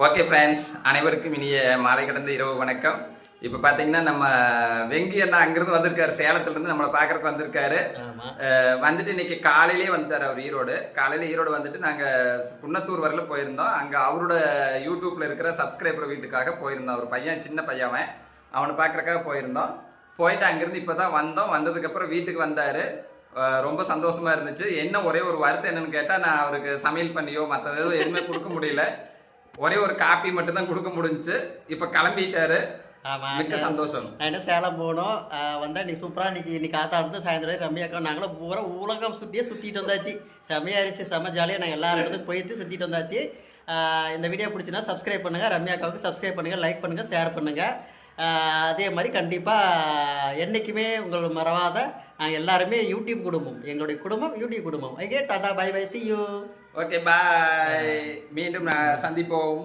Okay friends, அனைவருக்கும் இனிய மாலை கடந்த இரவு வணக்கம். இப்போ பார்த்தீங்கன்னா நம்ம வெங்கி அண்ணா அங்கிருந்து வந்திருக்காரு, சேலத்துலேருந்து நம்மளை பார்க்கறக்கு வந்திருக்காரு. வந்துட்டு இன்னைக்கு காலையிலே வந்துட்டார் அவர் ஈரோடு. காலையில் ஈரோடு வந்துட்டு நாங்கள் குன்னத்தூர் வரல போயிருந்தோம். அங்கே அவரோட யூடியூப்பில் இருக்கிற சப்ஸ்கிரைபர் வீட்டுக்காக போயிருந்தோம். ஒரு பையன், சின்ன பையன், அவனை பார்க்குறக்காக போயிருந்தோம். போயிட்டு அங்கேருந்து இப்போ தான் வந்தோம். வந்ததுக்கப்புறம் வீட்டுக்கு வந்தார். ரொம்ப சந்தோஷமாக இருந்துச்சு. என்ன ஒரே ஒரு வருத்தம் என்னன்னு கேட்டால், நான் அவருக்கு சமையல் பண்ணியோ மற்ற எதுவுமே கொடுக்க முடியல. ஒரே ஒரு காப்பி மட்டும் தான் கொடுக்க முடிஞ்சுச்சு. இப்போ கிளம்பிட்டாரு. மிக்க சந்தோஷம். என்ன சேலம் போனோம், வந்தால் இன்னைக்கு சூப்பராக இன்னைக்கு காத்தாடுத்து சாயந்தரம் ரம்யாக்கா நாங்களும் பூரா உலகம் சுற்றிட்டு வந்தாச்சு. செம்மையாக இருந்துச்சு, செம்ம ஜாலியாக நாங்கள் எல்லா இடத்துக்கும் போயிட்டு சுற்றிட்டு வந்தாச்சு. இந்த வீடியோ பிடிச்சினா சப்ஸ்கிரைப் பண்ணுங்கள், ரம்யாக்காவுக்கு சப்ஸ்கிரைப் பண்ணுங்கள், லைக் பண்ணுங்கள், ஷேர் பண்ணுங்கள். அதே மாதிரி கண்டிப்பாக என்றைக்குமே உங்கள் மறவாத நாங்கள் எல்லாருமே யூடியூப் குடும்பம், எங்களுடைய குடும்பம் யூடியூப் குடும்பம். Okay, tata, bye bye, see you. Okay, bye. மீண்டும் சந்திப்போம்.